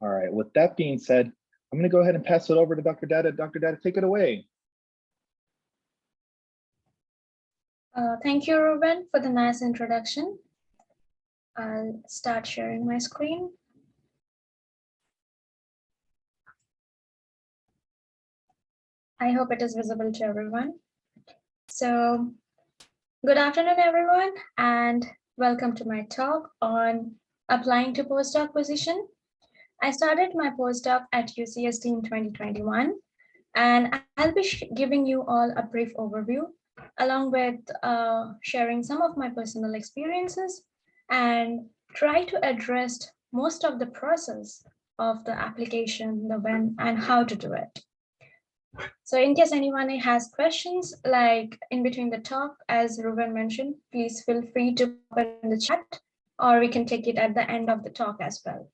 All right, with that being said, I'm going to go ahead and pass it over to Dr. Data. Dr. Data, take it away. Thank you, Ruben, for the nice introduction. I'll start sharing my screen. I hope it is visible to everyone. So, good afternoon, everyone, and welcome to my talk on applying to postdoc position. I started my postdoc at UCSD in 2021, and I'll be giving you all a brief overview, along with sharing some of my personal experiences and try to address most of the process of the application, the when and how to do it. So in case anyone has questions, like in between the talk, as Ruben mentioned, please feel free to put it in the chat, or we can take it at the end of the talk as well.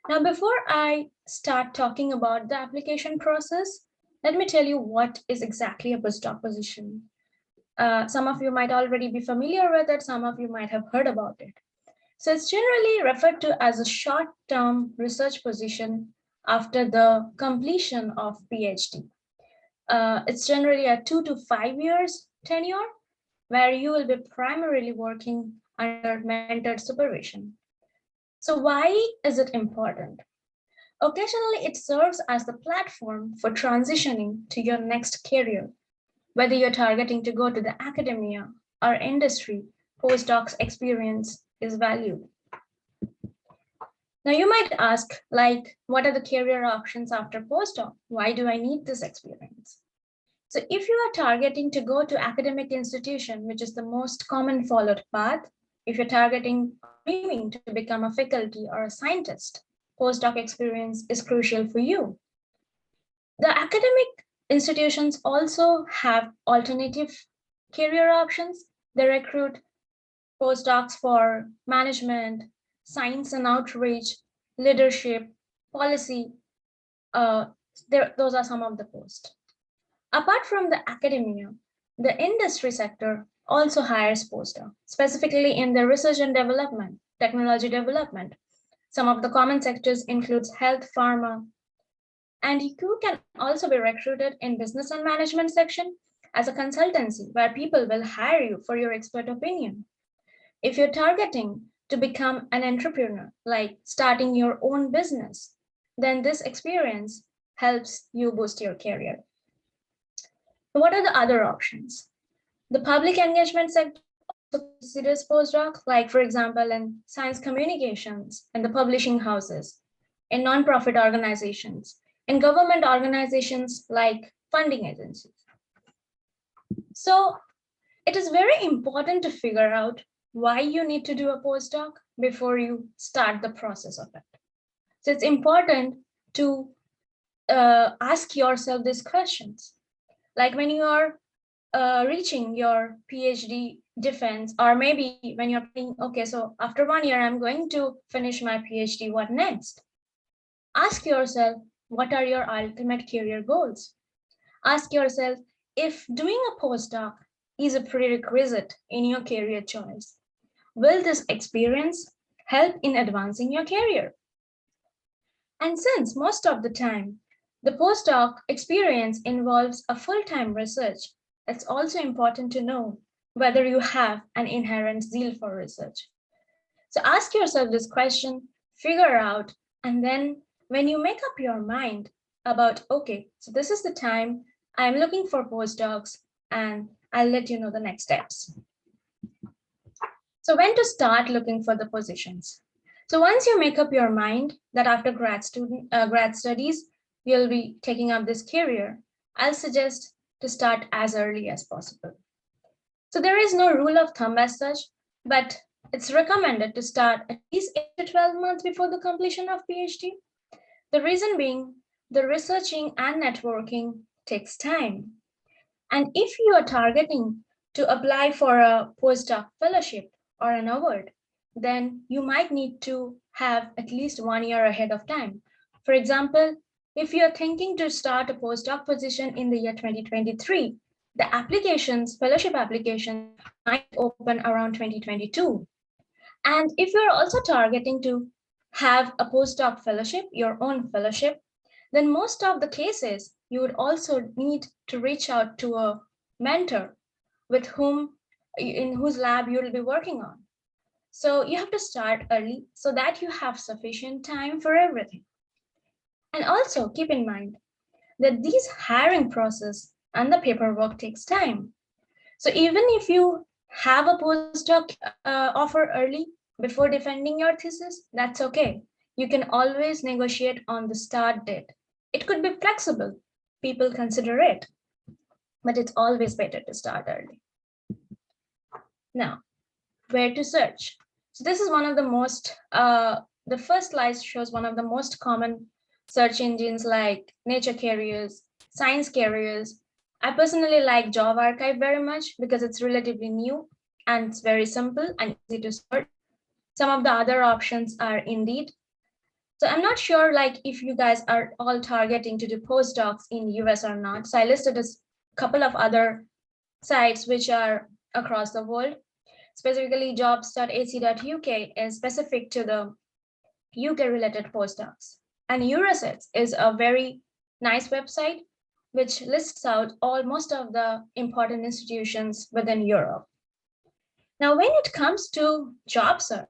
Now, before I start talking about the application process, let me tell you what is exactly a postdoc position. Some of you might already be familiar with it, some of you might have heard about it. So it's generally referred to as a short-term research position after the completion of PhD. It's generally a 2 to 5 years tenure where you will be primarily working under mentored supervision. So why is it important? Occasionally, it serves as the platform for transitioning to your next career. Whether you're targeting to go to the academia or industry, postdocs experience is valued. Now you might ask, like, what are the career options after postdoc? Why do I need this experience? So if you are targeting to go to academic institution, which is the most common followed path, if you're targeting dreaming to become a faculty or a scientist, postdoc experience is crucial for you. The academic institutions also have alternative career options. They recruit postdocs for management, science and outreach, leadership, policy. Those are some of the posts. Apart from the academia, the industry sector also hires postdocs, specifically in the research and development, technology development. Some of the common sectors includes health, pharma, and you can also be recruited in business and management section as a consultancy where people will hire you for your expert opinion. If you're targeting to become an entrepreneur, like starting your own business, then this experience helps you boost your career. What are the other options? The public engagement sector also considers postdoc, like for example, in science communications, in the publishing houses, in nonprofit organizations, in government organizations like funding agencies. So it is very important to figure out why you need to do a postdoc before you start the process of it. So it's important to ask yourself these questions. Like when you are reaching your PhD defense, or maybe when you're thinking, okay, so after 1 year, I'm going to finish my PhD, what next? Ask yourself, what are your ultimate career goals? Ask yourself if doing a postdoc is a prerequisite in your career choice. Will this experience help in advancing your career? And since most of the time, the postdoc experience involves a full-time research, it's also important to know whether you have an inherent zeal for research. So ask yourself this question, figure out, and then when you make up your mind about, okay, so this is the time I'm looking for postdocs, and I'll let you know the next steps. So when to start looking for the positions? So once you make up your mind that after grad studies, you'll be taking up this career, I'll suggest to start as early as possible. So there is no rule of thumb as such, but it's recommended to start at least 8 to 12 months before the completion of PhD. The reason being, the researching and networking takes time. And if you are targeting to apply for a postdoc fellowship or an award, then you might need to have at least 1 year ahead of time. For example, if you're thinking to start a postdoc position in the year 2023, the applications, fellowship applications might open around 2022. And if you're also targeting to have a postdoc fellowship, your own fellowship, then most of the cases you would also need to reach out to a mentor with whom in whose lab you'll be working on. So you have to start early so that you have sufficient time for everything. And also keep in mind that this hiring process and the paperwork takes time. So even if you have a postdoc offer early before defending your thesis, that's okay. You can always negotiate on the start date. It could be flexible. People consider it, but it's always better to start early. Now, where to search? So this is one of the most, the first slide shows one of the most common search engines like Nature Careers, Science Careers. I personally like Job Archive very much because it's relatively new and it's very simple and easy to search. Some of the other options are Indeed. So I'm not sure like if you guys are all targeting to do postdocs in US or not. So I listed a couple of other sites which are across the world. Specifically, jobs.ac.uk is specific to the UK related postdocs. And Eurosets is a very nice website which lists out most of the important institutions within Europe. Now, when it comes to job search,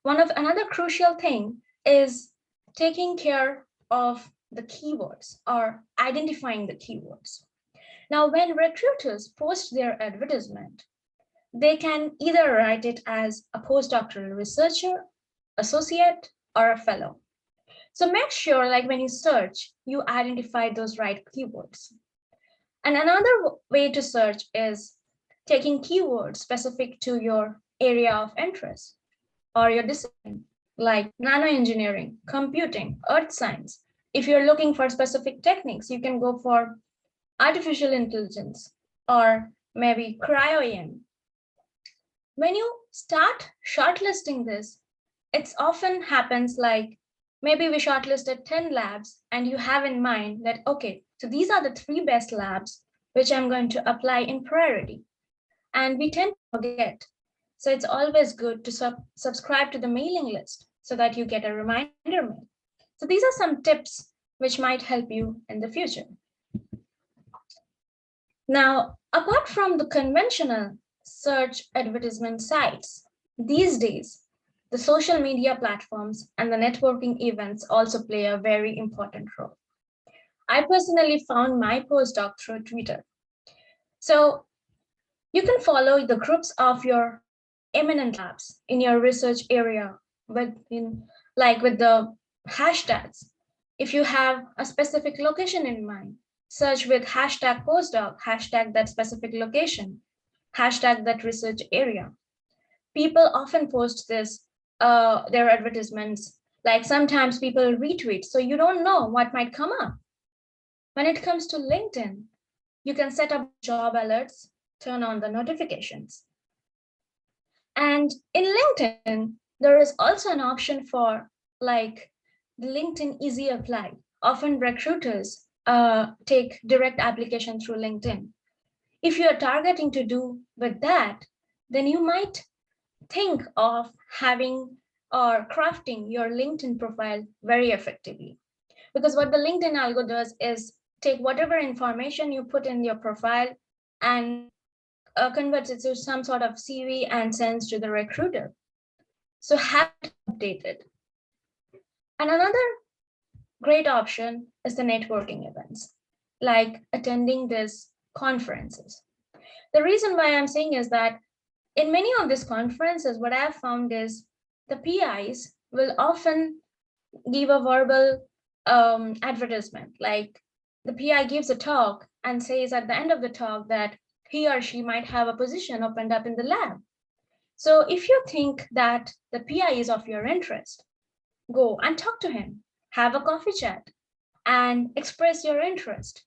another crucial thing is taking care of the keywords or identifying the keywords. Now, when recruiters post their advertisement, they can either write it as a postdoctoral researcher, associate, or a fellow. So make sure like when you search, you identify those right keywords. And another way to search is taking keywords specific to your area of interest or your discipline, like nanoengineering, computing, earth science. If you're looking for specific techniques, you can go for artificial intelligence or maybe cryo-EM. When you start shortlisting this, it often happens like maybe we shortlisted 10 labs and you have in mind that, okay, so these are the 3 best labs which I'm going to apply in priority. And we tend to forget. So it's always good to subscribe to the mailing list so that you get a reminder mail. So these are some tips which might help you in the future. Now, apart from the conventional search advertisement sites, these days, the social media platforms and the networking events also play a very important role. I personally found my postdoc through Twitter. So you can follow the groups of your eminent labs in your research area with the hashtags. If you have a specific location in mind, search with hashtag postdoc, hashtag that specific location, hashtag that research area. People often post their advertisements, like sometimes people retweet, so you don't know what might come up. When it comes to LinkedIn, you can set up job alerts, turn on the notifications. And in LinkedIn, there is also an option for like the LinkedIn Easy Apply. Often recruiters take direct application through LinkedIn. If you're targeting to do with that, then you might think of having or crafting your LinkedIn profile very effectively. Because what the LinkedIn algo does is take whatever information you put in your profile and converts it to some sort of CV and sends to the recruiter. So have it updated. And another great option is the networking events, like attending these conferences. The reason why I'm saying is that in many of these conferences, what I've found is the PIs will often give a verbal advertisement, like the PI gives a talk and says at the end of the talk that he or she might have a position opened up in the lab. So if you think that the PI is of your interest, go and talk to him, have a coffee chat, and express your interest.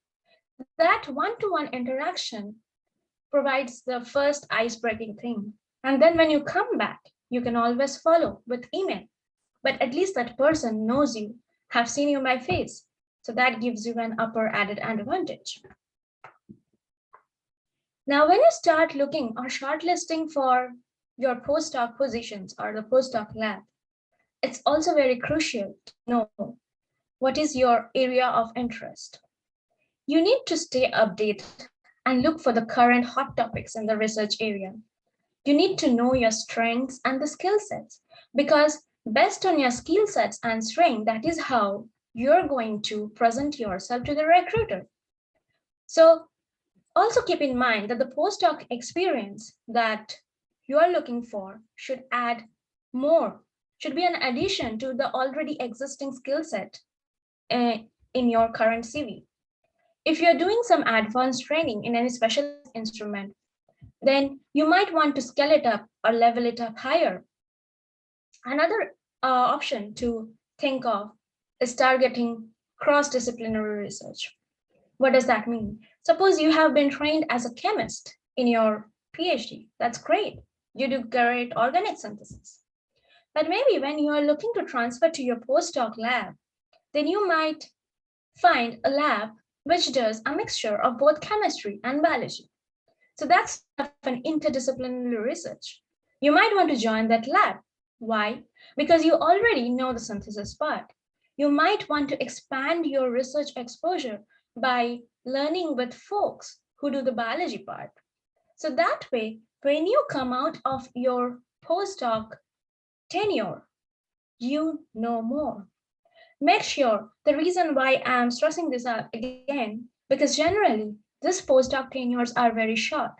That one-to-one interaction provides the first ice-breaking thing. And then when you come back, you can always follow with email. But at least that person knows you, have seen you by face. So that gives you an upper added advantage. Now, when you start looking or shortlisting for your postdoc positions or the postdoc lab, it's also very crucial to know what is your area of interest. You need to stay updated and look for the current hot topics in the research area. You need to know your strengths and the skill sets, because based on your skill sets and strength, that is how you're going to present yourself to the recruiter. So also keep in mind that the postdoc experience that you are looking for should add more, should be an addition to the already existing skill set in your current CV. If you're doing some advanced training in any special instrument, then you might want to scale it up or level it up higher. Another option to think of is targeting cross-disciplinary research. What does that mean? Suppose you have been trained as a chemist in your PhD. That's great. You do great organic synthesis. But maybe when you are looking to transfer to your postdoc lab, then you might find a lab which does a mixture of both chemistry and biology. So that's an interdisciplinary research. You might want to join that lab. Why? Because you already know the synthesis part. You might want to expand your research exposure by learning with folks who do the biology part. So that way, when you come out of your postdoc tenure, you know more. Make sure the reason why I'm stressing this out again, because generally these postdoc tenures are very short.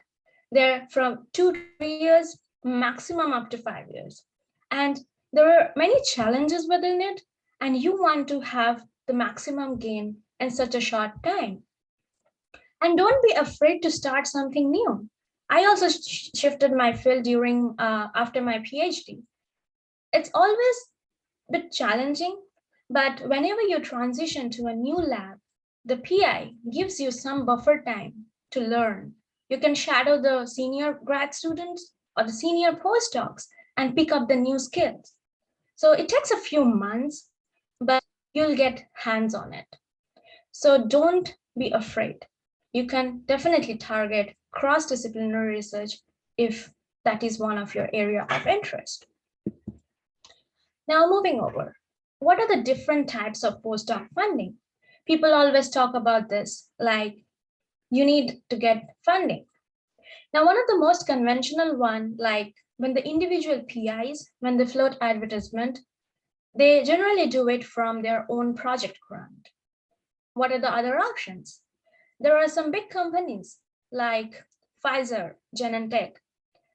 They're from 2 to 3 years, maximum up to 5 years. And there are many challenges within it, and you want to have the maximum gain in such a short time. And don't be afraid to start something new. I also shifted my field during after my PhD. It's always a bit challenging, but whenever you transition to a new lab, the PI gives you some buffer time to learn. You can shadow the senior grad students or the senior postdocs and pick up the new skills. So it takes a few months, but you'll get hands on it. So don't be afraid. You can definitely target cross-disciplinary research if that is one of your area of interest. Now moving over, what are the different types of postdoc funding? People always talk about this, like you need to get funding. Now, one of the most conventional one, like when the individual PIs, when they float advertisement, they generally do it from their own project grant. What are the other options? There are some big companies like Pfizer, Genentech.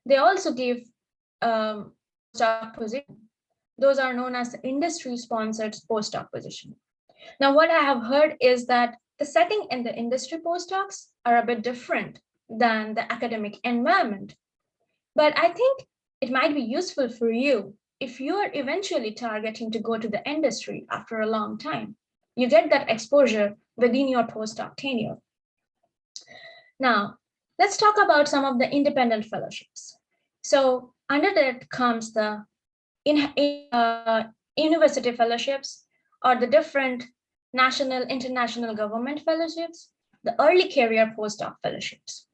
They also give postdoc position. Those are known as industry-sponsored postdoc position. Now, what I have heard is that the setting in the industry postdocs are a bit different than the academic environment. But I think it might be useful for you if you are eventually targeting to go to the industry after a long time. You get that exposure within your postdoc tenure. Now, let's talk about some of the independent fellowships. So under that comes the university fellowships or the different national, international government fellowships, the early career postdoc fellowships.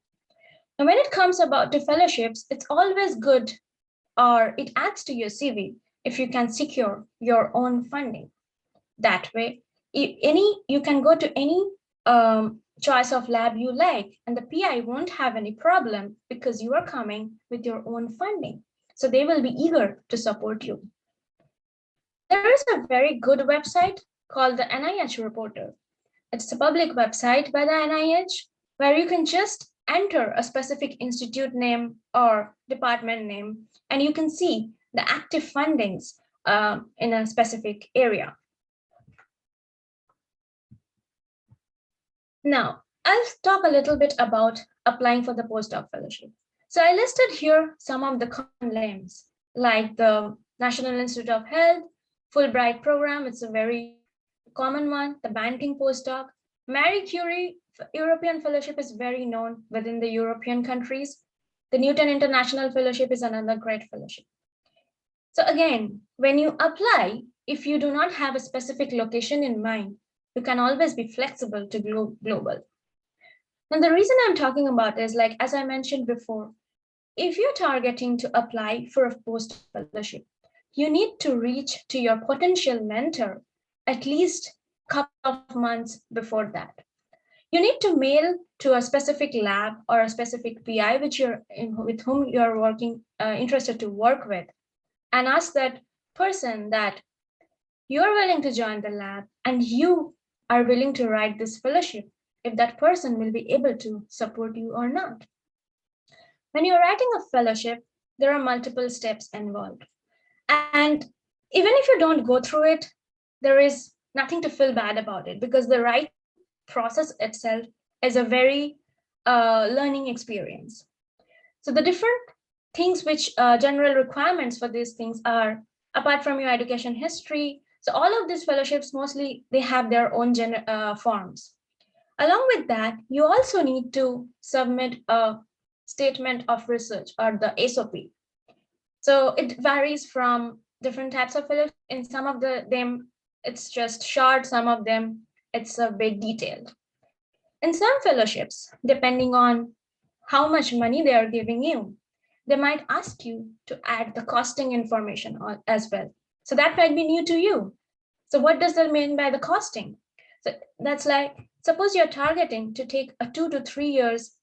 Now, when it comes about to fellowships, it's always good or it adds to your CV if you can secure your own funding. That way, you can go to any choice of lab you like, and the PI won't have any problem because you are coming with your own funding. So they will be eager to support you. There is a very good website called the NIH Reporter. It's a public website by the NIH where you can just enter a specific institute name or department name, and you can see the active fundings in a specific area. Now, I'll talk a little bit about applying for the postdoc fellowship. So I listed here some of the common names, like the National Institute of Health, Fulbright program, it's a very common one, the banking postdoc. Marie Curie European Fellowship is very known within the European countries. The Newton International Fellowship is another great fellowship. So again, when you apply, if you do not have a specific location in mind, you can always be flexible to global. And the reason I'm talking about is, like, as I mentioned before, if you're targeting to apply for a post fellowship, you need to reach to your potential mentor at least a couple of months before that. You need to mail to a specific lab or a specific PI with whom you're working, interested to work with, and ask that person that you're willing to join the lab and you are willing to write this fellowship, if that person will be able to support you or not. When you're writing a fellowship, there are multiple steps involved. And even if you don't go through it, there is nothing to feel bad about it, because the writing process itself is a very learning experience. So the different things which general requirements for these things are, apart from your education history, so all of these fellowships, mostly they have their own forms. Along with that, you also need to submit a statement of research, or the SOP. So it varies from different types of fellowships. In some of them, it's just short, some of them, it's a bit detailed. In some fellowships, depending on how much money they are giving you, they might ask you to add the costing information as well. So that might be new to you. So what does that mean by the costing? So that's like, suppose you're targeting to take a 2 to 3 years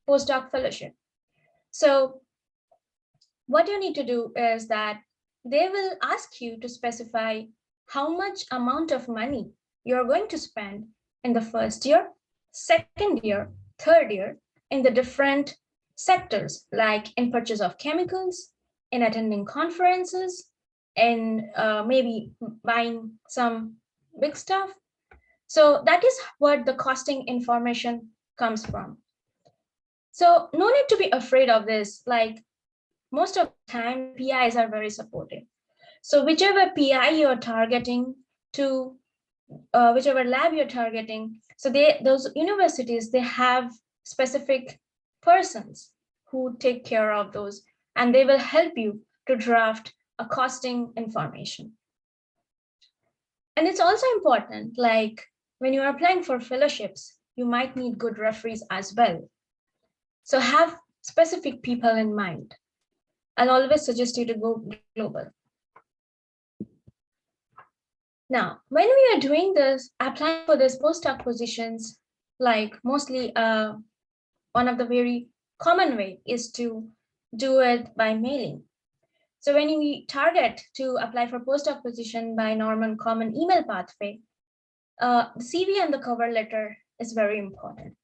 postdoc fellowship. So what you need to do is that they will ask you to specify how much amount of money you're going to spend in the first year, second year, third year, in the different sectors, like in purchase of chemicals, in attending conferences, and maybe buying some big stuff. So that is what the costing information comes from. So no need to be afraid of this. Like, most of the time, PIs are very supportive. So whichever PI you're targeting to, whichever lab you're targeting, so those universities, they have specific persons who take care of those, and they will help you to draft a costing information. And it's also important, like when you are applying for fellowships, you might need good referees as well. So have specific people in mind. I'll always suggest you to go global. Now, when we are doing this, applying for these postdoc positions, like mostly one of the very common way is to do it by mailing. So when we target to apply for postdoc position by normal common email pathway, the CV and the cover letter is very important.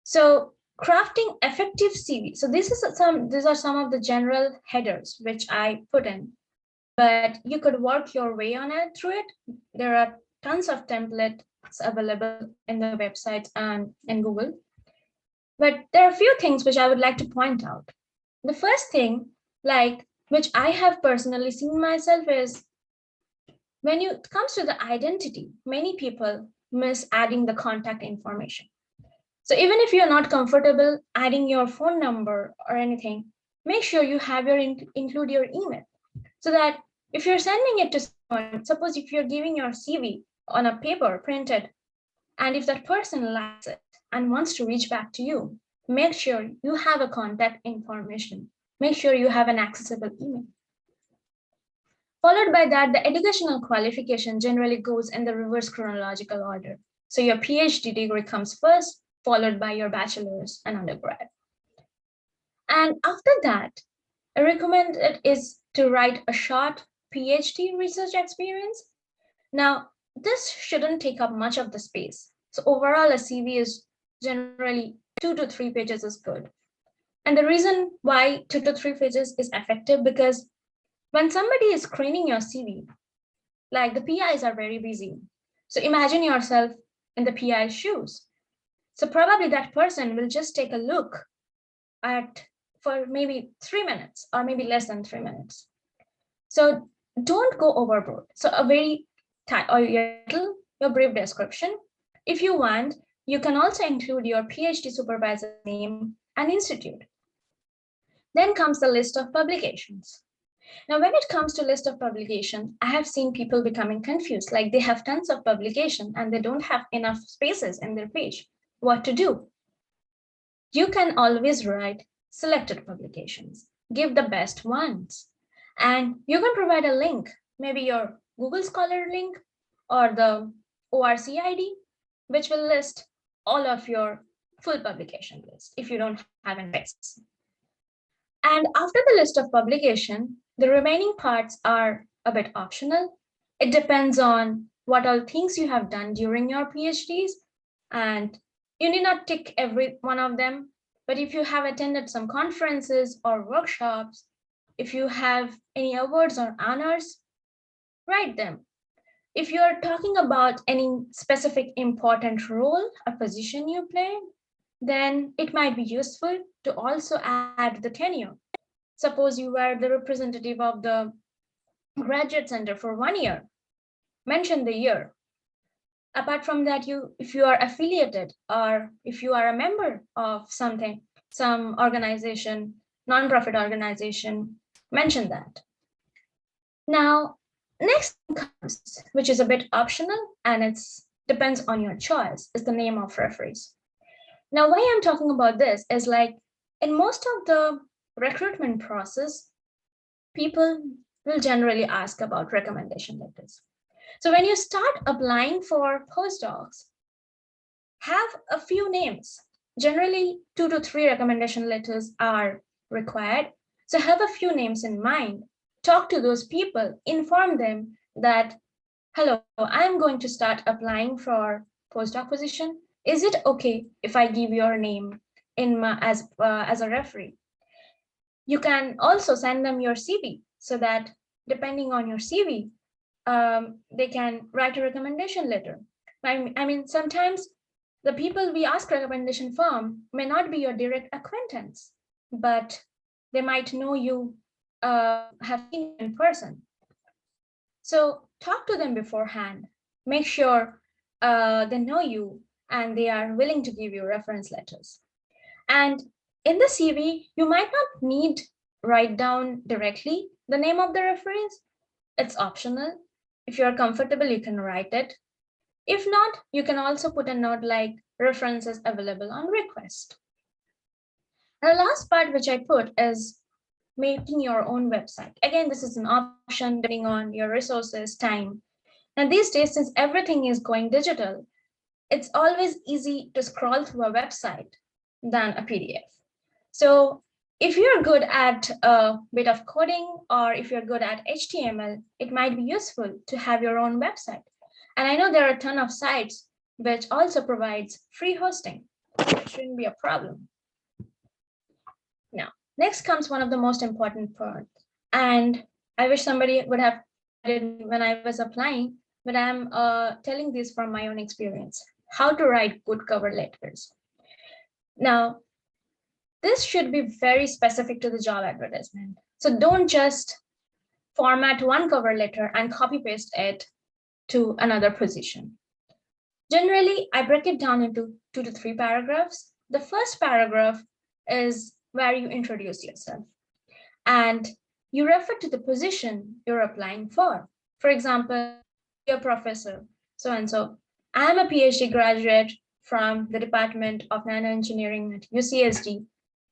So crafting effective CV. So these are some of the general headers which I put in, but you could work your way on it through it. There are tons of templates available in the websites and in Google. But there are a few things which I would like to point out. The first thing, like which I have personally seen myself, is when it comes to the identity, many people miss adding the contact information. So even if you're not comfortable adding your phone number or anything, make sure you have include your email, so that if you're sending it to someone, suppose if you're giving your CV on a paper printed, and if that person likes it and wants to reach back to you, make sure you have a contact information. Make sure you have an accessible email. Followed by that, the educational qualification generally goes in the reverse chronological order. So your PhD degree comes first, followed by your bachelor's and undergrad. And after that, I recommend it is to write a short PhD research experience. Now, this shouldn't take up much of the space. So overall, a CV is generally 2 to 3 pages is good. And the reason why 2 to 3 pages is effective, because when somebody is screening your CV, like the PIs are very busy. So imagine yourself in the PI's shoes. So probably that person will just take a look at for maybe 3 minutes or maybe less than 3 minutes. So don't go overboard. So a very or your title, your brief description. If you want, you can also include your PhD supervisor name and institute. Then comes the list of publications. Now, when it comes to list of publication, I have seen people becoming confused, like they have tons of publication and they don't have enough spaces in their page. What to do? You can always write selected publications. Give the best ones. And you can provide a link, maybe your Google Scholar link or the ORC ID, which will list all of your full publication list if you don't have any race. And after the list of publication, the remaining parts are a bit optional. It depends on what all things you have done during your PhDs, and you need not tick every one of them. But if you have attended some conferences or workshops, if you have any awards or honors, write them. If you're talking about any specific important role or position you played, then it might be useful to also add the tenure. Suppose you were the representative of the graduate center for 1 year, mention the year. Apart from that, if you are affiliated or if you are a member of something, some organization, nonprofit organization, mention that. Now, next comes, which is a bit optional and it depends on your choice, is the name of referees. Now, why I'm talking about this is like in most of the recruitment process, people will generally ask about recommendation letters. So when you start applying for postdocs, have a few names. Generally, 2 to 3 recommendation letters are required. So have a few names in mind. Talk to those people, inform them that, hello, I'm going to start applying for postdoc position. Is it okay if I give your name as a referee? You can also send them your CV so that depending on your CV, they can write a recommendation letter. I mean, sometimes the people we ask recommendation from may not be your direct acquaintance, but they might know you, have seen you in person. So talk to them beforehand. Make sure they know you and they are willing to give you reference letters. And in the CV, you might not need write down directly the name of the referees. It's optional. If you're comfortable, you can write it. If not, you can also put a note like references available on request. And the last part which I put is making your own website. Again, this is an option depending on your resources, time. And these days, since everything is going digital, it's always easy to scroll through a website than a PDF. So if you're good at a bit of coding or if you're good at HTML, it might be useful to have your own website. And I know there are a ton of sites which also provides free hosting. It shouldn't be a problem. Now, next comes one of the most important parts. And I wish somebody would have did when I was applying, but I'm telling this from my own experience, how to write good cover letters. Now, this should be very specific to the job advertisement. So don't just format one cover letter and copy paste it to another position. Generally, I break it down into 2 to 3 paragraphs. The first paragraph is where you introduce yourself and you refer to the position you're applying for. For example, you're a professor, so-and-so. I'm a PhD graduate from the Department of Nanoengineering at UCSD.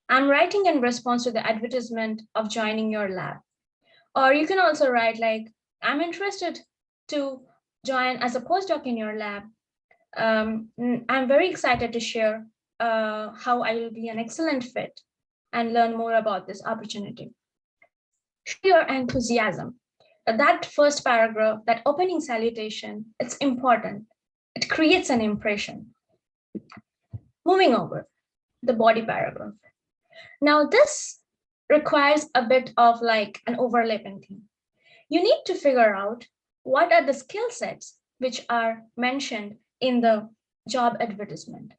I'm writing in response to the advertisement of joining your lab. Or you can also write like, I'm interested to join as a postdoc in your lab. I'm very excited to share how I will be an excellent fit and learn more about this opportunity. Show your enthusiasm. That first paragraph, that opening salutation, it's important. It creates an impression. Moving over, the body paragraph. Now this requires a bit of like an overlapping thing. You need to figure out what are the skill sets which are mentioned in the job advertisement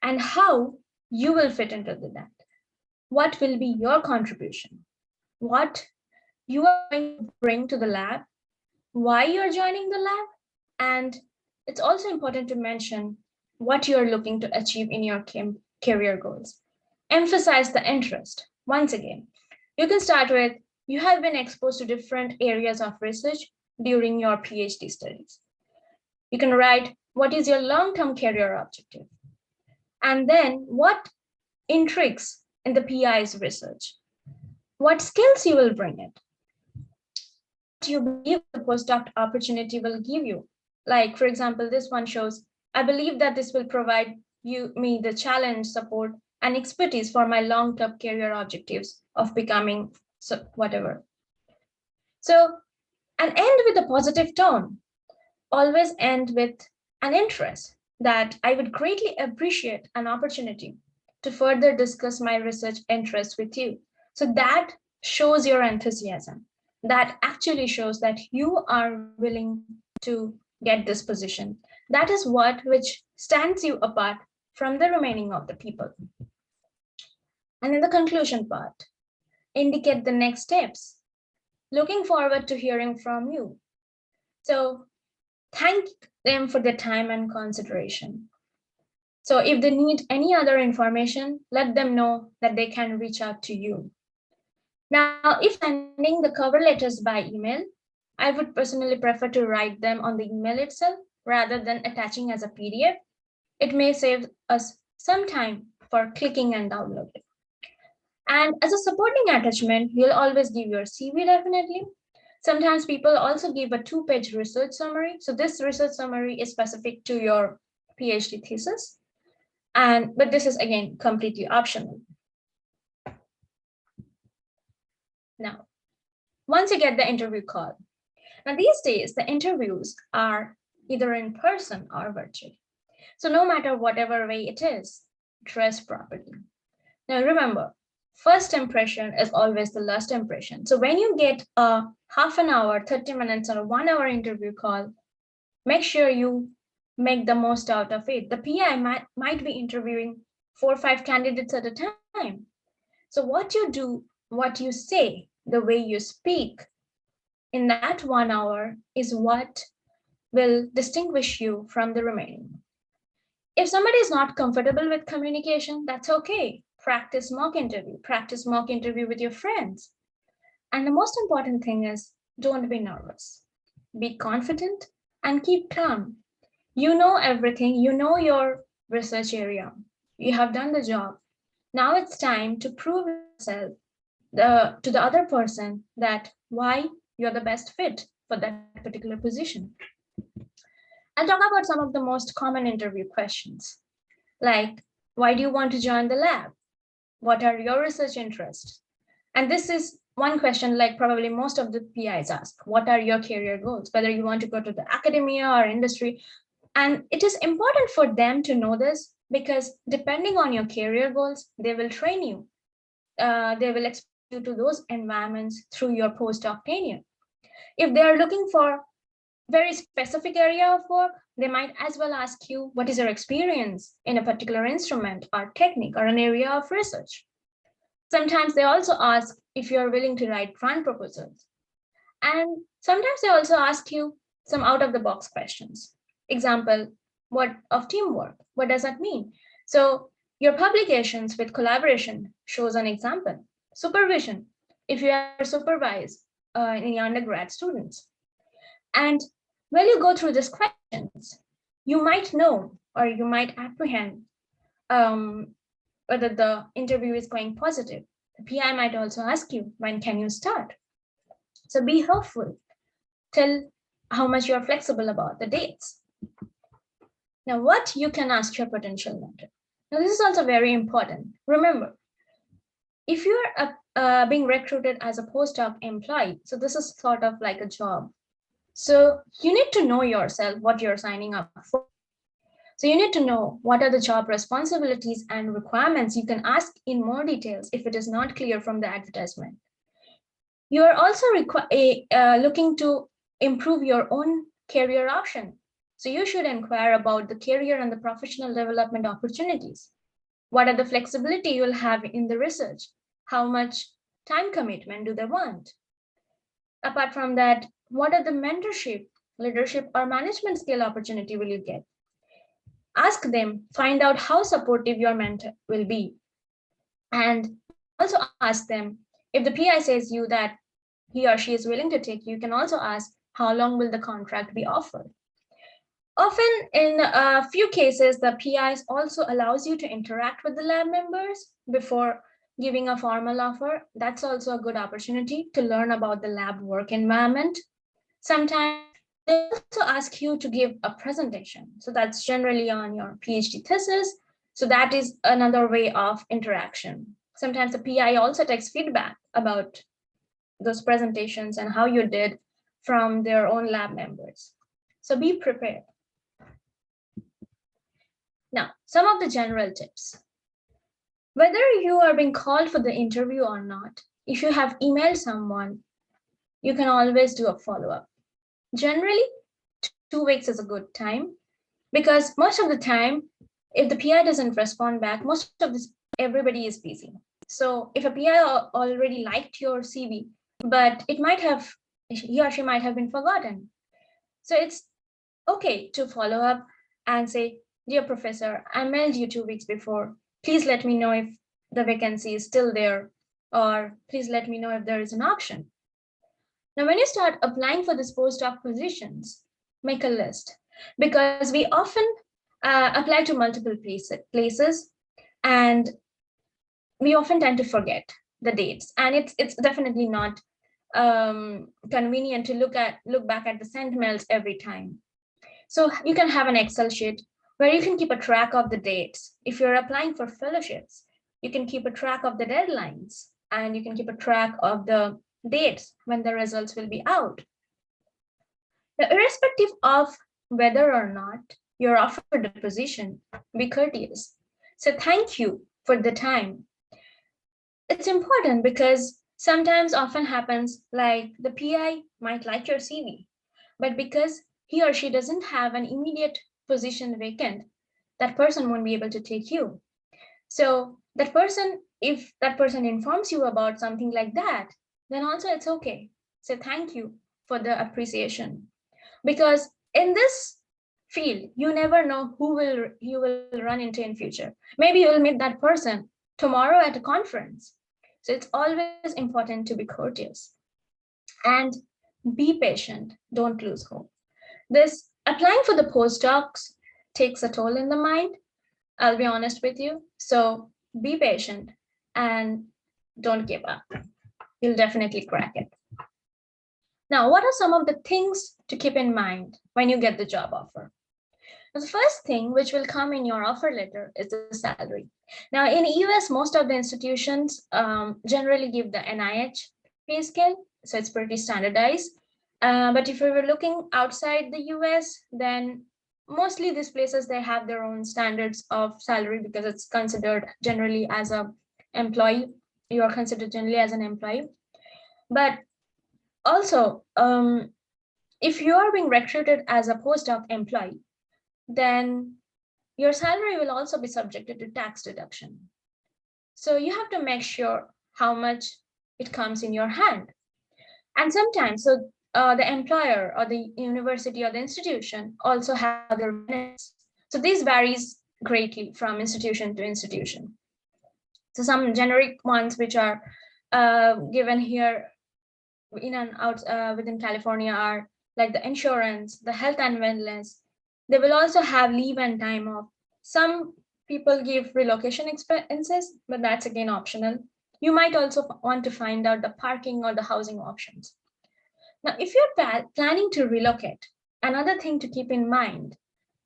and how you will fit into that. What will be your contribution? What you are going to bring to the lab, why you're joining the lab, and it's also important to mention what you're looking to achieve in your career goals. Emphasize the interest. Once again, you can start with, you have been exposed to different areas of research during your PhD studies. You can write, what is your long-term career objective? And then what intrigues in the PI's research? What skills you will bring it? you believe the postdoc opportunity will give you. Like, for example, this one shows, I believe that this will provide me the challenge, support, and expertise for my long-term career objectives of becoming whatever. So, and end with a positive tone. Always end with an interest that I would greatly appreciate an opportunity to further discuss my research interests with you. So that shows your enthusiasm. That actually shows that you are willing to get this position. That is what which stands you apart from the remaining of the people. And in the conclusion part, indicate the next steps. Looking forward to hearing from you. So thank them for their time and consideration. So if they need any other information, let them know that they can reach out to you. Now, if sending the cover letters by email, I would personally prefer to write them on the email itself rather than attaching as a PDF. It may save us some time for clicking and downloading. And as a supporting attachment, you'll always give your CV definitely. Sometimes people also give a 2-page research summary. So this research summary is specific to your PhD thesis. But this is again completely optional. Now, once you get the interview call, now these days the interviews are either in person or virtual. So no matter whatever way it is, dress properly. Now remember, first impression is always the last impression. So when you get a half an hour, 30 minutes, or a 1-hour interview call, make sure you make the most out of it. The PI might be interviewing 4 or 5 candidates at a time. So what you do, what you say, the way you speak in that 1 hour is what will distinguish you from the remaining. If somebody is not comfortable with communication, that's okay. Practice mock interview with your friends. And the most important thing is, don't be nervous. Be confident and keep calm. You know everything, you know your research area. You have done the job. Now it's time to prove yourself to the other person that why you're the best fit for that particular position. I'll talk about some of the most common interview questions, like, why do you want to join the lab? What are your research interests? And this is one question like probably most of the PIs ask, what are your career goals? Whether you want to go to the academia or industry. And it is important for them to know this because depending on your career goals, they will train you. They will expose you to those environments through your postdoc tenure. If they are looking for very specific area of work, they might as well ask you, what is your experience in a particular instrument or technique or an area of research? Sometimes they also ask if you're willing to write grant proposals. And sometimes they also ask you some out-of-the-box questions. Example, what of teamwork? What does that mean? So your publications with collaboration shows an example. Supervision, if you are supervised in your undergrad students. And when you go through these questions, you might know or you might apprehend whether the interview is going positive. The PI might also ask you, when can you start? So be hopeful. Tell how much you're flexible about the dates. Now, what you can ask your potential mentor. Now, this is also very important. Remember, if you're being recruited as a postdoc employee, so this is sort of like a job. So you need to know yourself what you're signing up for. So you need to know what are the job responsibilities and requirements. You can ask in more details if it is not clear from the advertisement. You are also looking to improve your own career option. So you should inquire about the career and the professional development opportunities. What are the flexibility you'll have in the research? How much time commitment do they want? Apart from that, what are the mentorship, leadership, or management skill opportunity will you get? Ask them, find out how supportive your mentor will be. And also ask them, if the PI says you that he or she is willing to take you, you can also ask, how long will the contract be offered? Often in a few cases, the PIs also allows you to interact with the lab members before giving a formal offer, that's also a good opportunity to learn about the lab work environment. Sometimes they also ask you to give a presentation. So that's generally on your PhD thesis. So that is another way of interaction. Sometimes the PI also takes feedback about those presentations and how you did from their own lab members. So be prepared. Now, some of the general tips. Whether you are being called for the interview or not, if you have emailed someone, you can always do a follow-up. Generally, 2 weeks is a good time because most of the time, if the PI doesn't respond back, most of this, everybody is busy. So if a PI already liked your CV, but he or she might have been forgotten. So it's okay to follow up and say, dear professor, I mailed you 2 weeks before. Please let me know if the vacancy is still there, or please let me know if there is an option. Now, when you start applying for these postdoc positions, make a list because we often apply to multiple places and we often tend to forget the dates, and it's definitely not convenient to look back at the sent mails every time. So you can have an Excel sheet where you can keep a track of the dates. If you're applying for fellowships, you can keep a track of the deadlines and you can keep a track of the dates when the results will be out. Now, irrespective of whether or not you're offered a position, be courteous. So thank you for the time. It's important because sometimes often happens like the PI might like your CV, but because he or she doesn't have an immediate position vacant, that person won't be able to take you. So that person, if that person informs you about something like that, then also it's okay. So thank you for the appreciation. Because in this field, you never know who you will run into in future. Maybe you will meet that person tomorrow at a conference. So it's always important to be courteous and be patient. Don't lose hope. This applying for the postdocs takes a toll in the mind. I'll be honest with you. So be patient and don't give up. You'll definitely crack it. Now, what are some of the things to keep in mind when you get the job offer? The first thing which will come in your offer letter is the salary. Now, in US, most of the institutions generally give the NIH pay scale, so it's pretty standardized. But if we were looking outside the US, then mostly these places, they have their own standards of salary because it's considered generally as an employee. You are considered generally as an employee. But also, if you are being recruited as a postdoc employee, then your salary will also be subjected to tax deduction. So you have to make sure how much it comes in your hand. And sometimes, so the employer or the university or the institution also have other benefits. So this varies greatly from institution to institution. So some generic ones which are given here in and out within California are like the insurance, the health and wellness. They will also have leave and time off. Some people give relocation expenses, but that's again optional. You might also want to find out the parking or the housing options. Now, if you're planning to relocate, another thing to keep in mind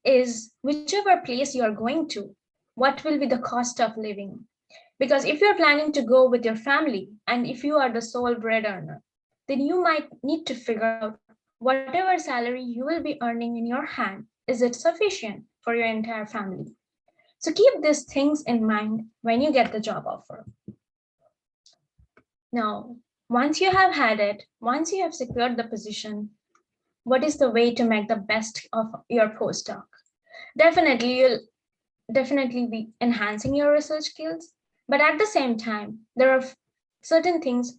is whichever place you're going to, what will be the cost of living? Because if you're planning to go with your family and if you are the sole bread earner, then you might need to figure out whatever salary you will be earning in your hand, is it sufficient for your entire family? So keep these things in mind when you get the job offer. Now, once you have had it, once you have secured the position, what is the way to make the best of your postdoc? Definitely, you'll definitely be enhancing your research skills, but at the same time, there are certain things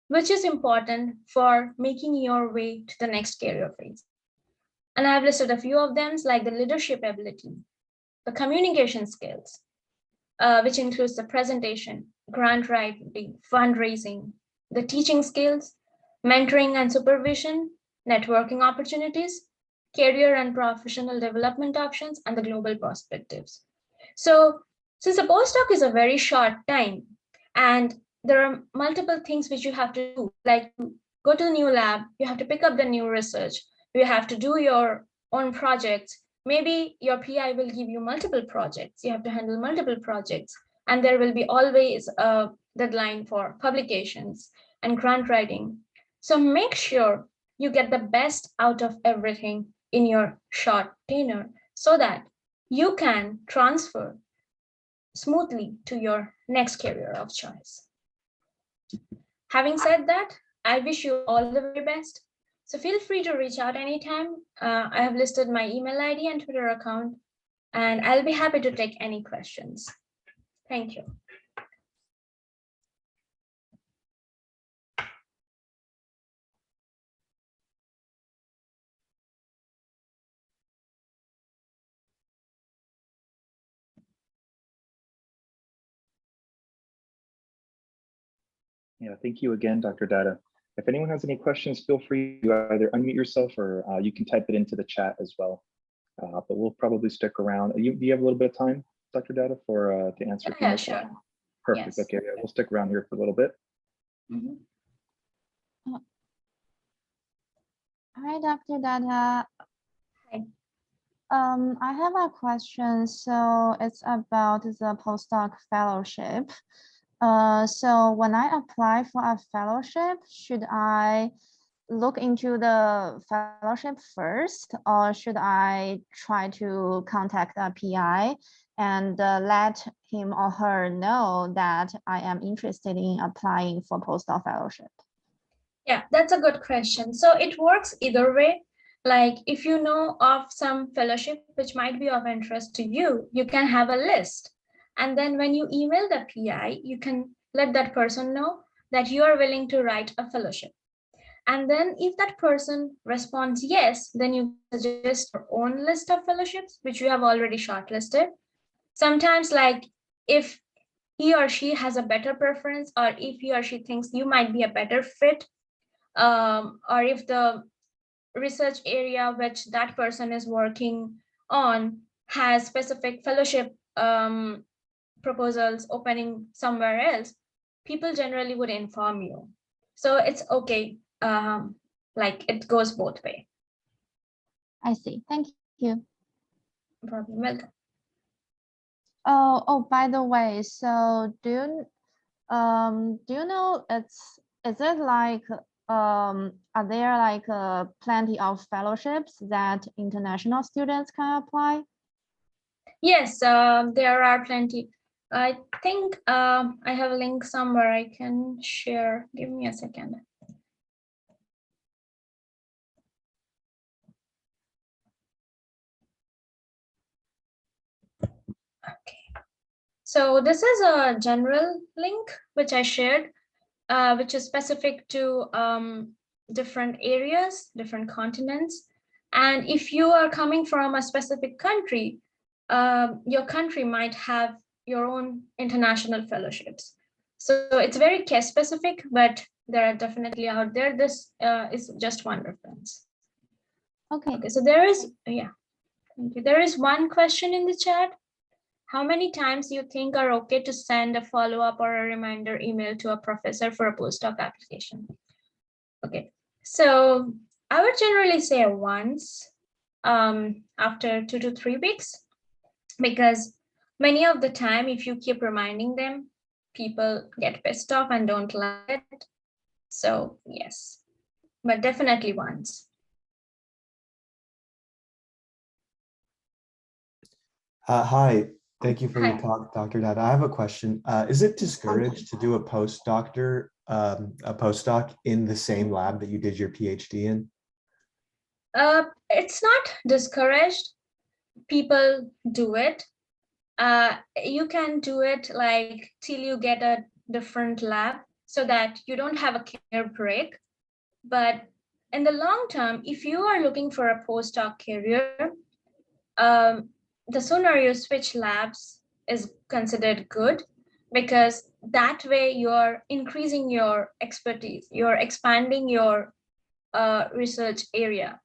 which is important for making your way to the next career phase. And I have listed a few of them, like the leadership ability, the communication skills, which includes the presentation, grant writing, fundraising, the teaching skills, mentoring and supervision, networking opportunities, career and professional development options, and the global perspectives. So since a postdoc is a very short time, And there are multiple things which you have to do, like go to the new lab, you have to pick up the new research, you have to do your own projects. Maybe your PI will give you multiple projects, you have to handle multiple projects, and there will be always a deadline for publications and grant writing. So make sure you get the best out of everything in your short tenure so that you can transfer smoothly to your next career of choice. Having said that, I wish you all the very best. So feel free to reach out anytime. I have listed my email ID and Twitter account, and I'll be happy to take any questions. Thank you. Yeah, thank you again, Dr. Data. If anyone has any questions, feel free to either unmute yourself or you can type it into the chat as well. But we'll probably stick around. Do you have a little bit of time, Dr. Data, for to answer? Yeah, sure. Perfect. Yes. Okay, yeah, we'll stick around here for a little bit. Hi, Dr. Data. Hi. I have a question. So it's about the postdoc fellowship. So when I apply for a fellowship, should I look into the fellowship first, or should I try to contact a PI and let him or her know that I am interested in applying for postdoc fellowship? Yeah, that's a good question. So it works either way. Like if you know of some fellowship which might be of interest to you, you can have a list. And then when you email the PI, you can let that person know that you are willing to write a fellowship. And then if that person responds yes, then you suggest your own list of fellowships, which you have already shortlisted. Sometimes like if he or she has a better preference, or if he or she thinks you might be a better fit, or if the research area which that person is working on has specific fellowship proposals opening somewhere else, people generally would inform you. So it's okay. Like it goes both way. I see. Thank you. No problem. Welcome. Oh, by the way, so do you know is it like are there like plenty of fellowships that international students can apply? Yes, there are plenty. I think I have a link somewhere I can share. Give me a second. Okay. So this is a general link which I shared, which is specific to different areas, different continents. And if you are coming from a specific country, your country might have your own international fellowships. So it's very case specific, but there are definitely out there. This is just one reference. Okay. So there is, yeah, thank you. There is one question in the chat. How many times you think are okay to send a follow-up or a reminder email to a professor for a postdoc application? Okay, so I would generally say once after 2 to 3 weeks, because many of the time, if you keep reminding them, people get pissed off and don't like it. So yes, but definitely once. Hi, thank you for your Hi. talk, Dr. Dada. I have a question. Is it discouraged to do a postdoc in the same lab that you did your PhD in? It's not discouraged. People do it. You can do it like till you get a different lab so that you don't have a career break. But in the long term, if you are looking for a postdoc career, the sooner you switch labs is considered good, because that way you're increasing your expertise, you're expanding your research area.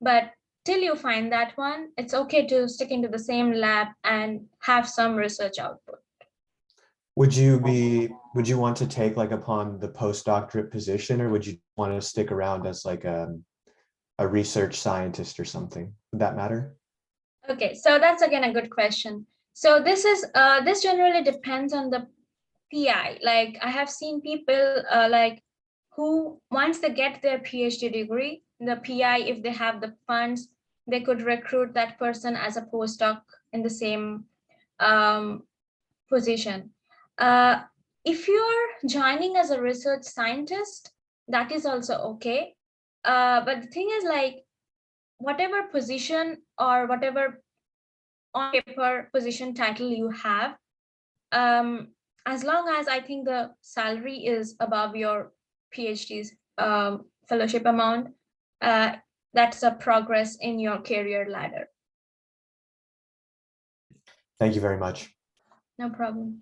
But till you find that one, it's okay to stick into the same lab and have some research output. would you want to take like upon the postdoctorate position, or would you want to stick around as like a research scientist or something? Would that matter? Okay, so that's again a good question. So this generally depends on the PI. Like I have seen people like who once they get their PhD degree, the PI, if they have the funds, they could recruit that person as a postdoc in the same position. Uh, if you're joining as a research scientist, that is also okay. But the thing is, like, whatever position or whatever on paper position title you have, as long as I think the salary is above your PhD's fellowship amount, uh, that's a progress in your career ladder. Thank you very much. No problem.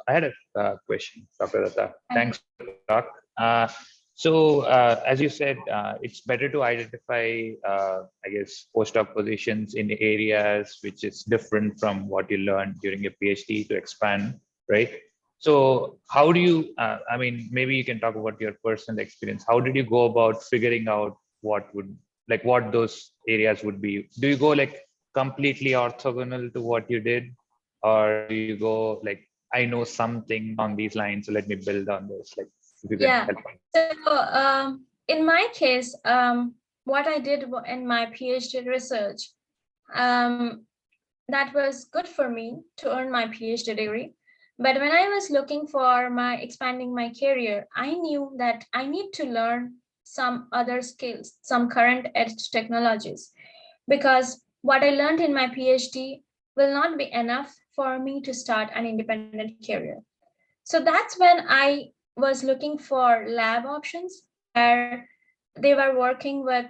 I had a question, Dr. Datta. Thanks for the talk. As you said, it's better to identify, I guess, postdoc positions in areas which is different from what you learned during your PhD to expand, right? So how do you, I mean, maybe you can talk about your personal experience. How did you go about figuring out what those areas would be? Do you go like completely orthogonal to what you did? Or do you go like, I know something on these lines, so let me build on this. Like, if you can help. So in my case, what I did in my PhD research, that was good for me to earn my PhD degree. But when I was looking for expanding my career, I knew that I need to learn some other skills, some current edge technologies, because what I learned in my PhD will not be enough for me to start an independent career. So that's when I was looking for lab options where they were working with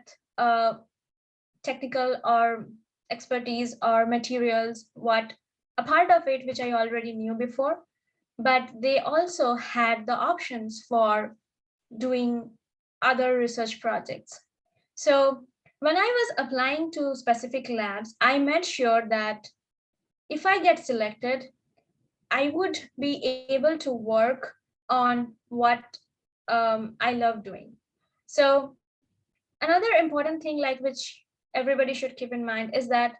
technical or expertise or materials, what a part of it which I already knew before, but they also had the options for doing other research projects. So when I was applying to specific labs, I made sure that if I get selected, I would be able to work on what I love doing. So another important thing, like which everybody should keep in mind, is that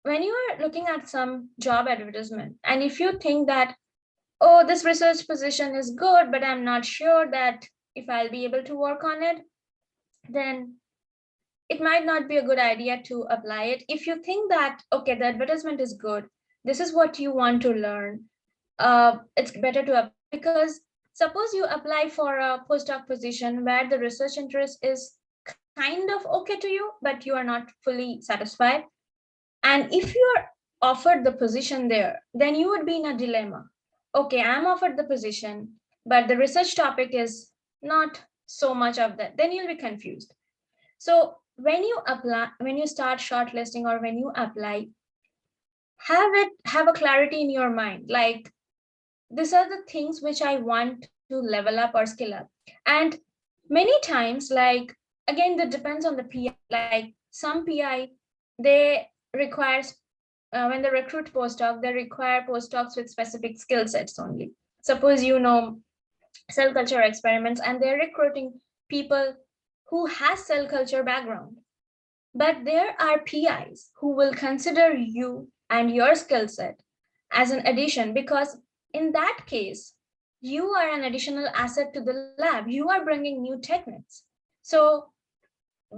when you are looking at some job advertisement, and if you think that, oh, this research position is good, but I'm not sure that if I'll be able to work on it, then it might not be a good idea to apply it. If you think that, okay, the advertisement is good, this is what you want to learn, it's better to apply, because suppose you apply for a postdoc position where the research interest is kind of okay to you, but you are not fully satisfied. And if you are offered the position there, then you would be in a dilemma. Okay, I'm offered the position, but the research topic is not so much of that. Then you'll be confused. So when you apply, when you start shortlisting or when you apply, have a clarity in your mind. Like, these are the things which I want to level up or skill up. And many times, like, again, that depends on the PI. Like some PI, they requires, when they recruit postdoc, they require postdocs with specific skill sets only. Suppose you know cell culture experiments and they're recruiting people who has cell culture background. But there are PIs who will consider you and your skill set as an addition, because in that case, you are an additional asset to the lab. You are bringing new techniques. So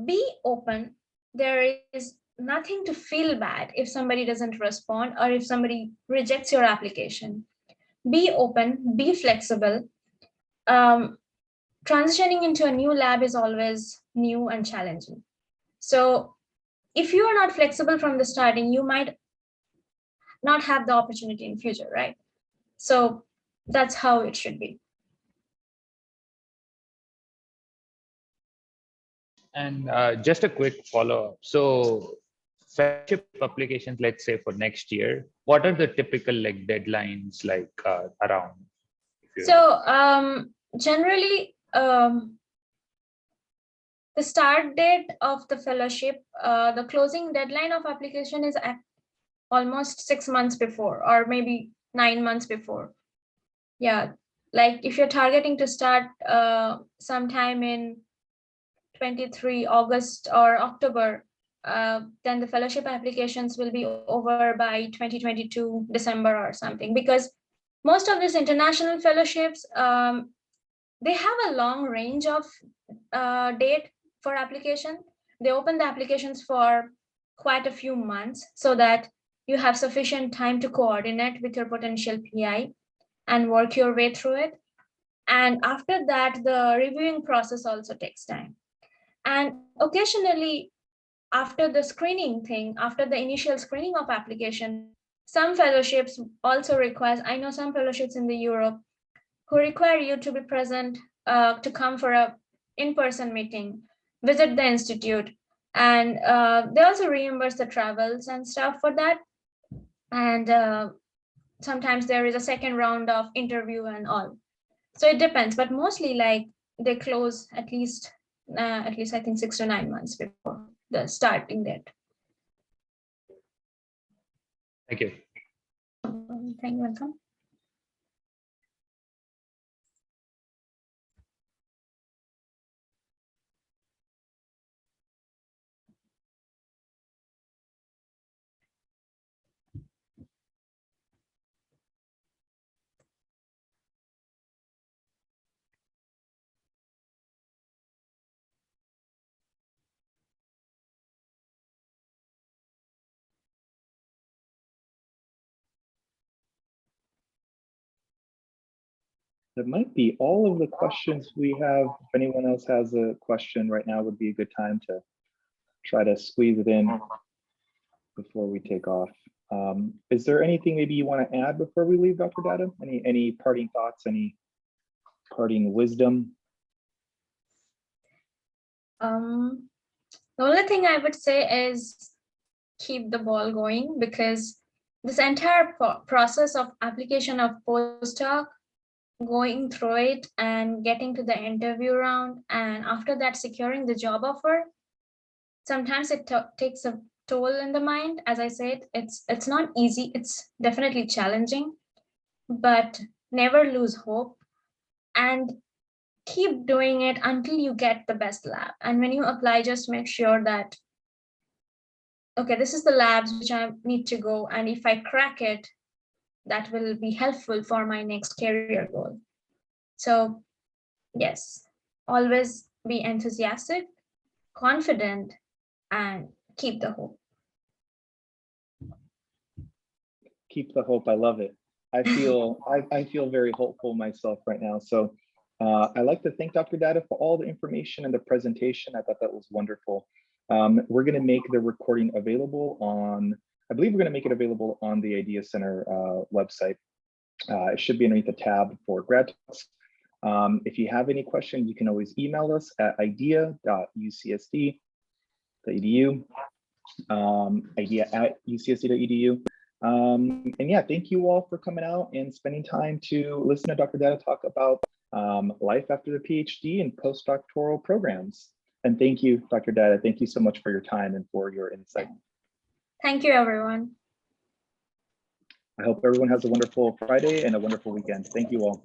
be open. There is nothing to feel bad if somebody doesn't respond or if somebody rejects your application. Be open, be flexible. Transitioning into a new lab is always new and challenging. So if you are not flexible from the starting, you might not have the opportunity in future, right? So that's how it should be. And just a quick follow-up. So fellowship applications, let's say for next year, what are the typical like deadlines like around? So generally, the start date of the fellowship, the closing deadline of application is at almost 6 months before, or maybe 9 months before. Yeah, like if you're targeting to start sometime in 23 August or October, then the fellowship applications will be over by 2022 December or something, because most of these international fellowships, they have a long range of date for application. They open the applications for quite a few months so that you have sufficient time to coordinate with your potential PI and work your way through it. And after that, the reviewing process also takes time. And occasionally, after the screening thing, after the initial screening of application, some fellowships also requires, I know some fellowships in the Europe who require you to be present, to come for a in-person meeting, visit the institute, and they also reimburse the travels and stuff for that. And sometimes there is a second round of interview and all. So it depends, but mostly like they close at least I think 6 to 9 months before the starting date. Thank you. Thank you, welcome. That might be all of the questions we have. If anyone else has a question right now, would be a good time to try to squeeze it in before we take off. Is there anything maybe you want to add before we leave, Dr. Data? Any parting thoughts, any parting wisdom? The only thing I would say is keep the ball going, because this entire process of application of postdoc, going through it and getting to the interview round, and after that securing the job offer, sometimes it takes a toll in the mind. As I said, it's not easy, it's definitely challenging, but never lose hope and keep doing it until you get the best lab. And when you apply, just make sure that, okay, this is the labs which I need to go, and if I crack it, that will be helpful for my next career goal. So yes, always be enthusiastic, confident, and keep the hope. Keep the hope. I love it. I feel I feel very hopeful myself right now. So I'd like to thank Dr. Data for all the information and the presentation. I thought that was wonderful. We're going to make the recording available on, I believe we're going to make it available on the Idea Center website. It should be underneath the tab for grad talks. If you have any questions, you can always email us at idea.ucsd.edu, idea@ucsd.edu. And yeah, thank you all for coming out and spending time to listen to Dr. Data talk about life after the PhD and postdoctoral programs. And thank you, Dr. Data. Thank you so much for your time and for your insight. Thank you, everyone. I hope everyone has a wonderful Friday and a wonderful weekend. Thank you all.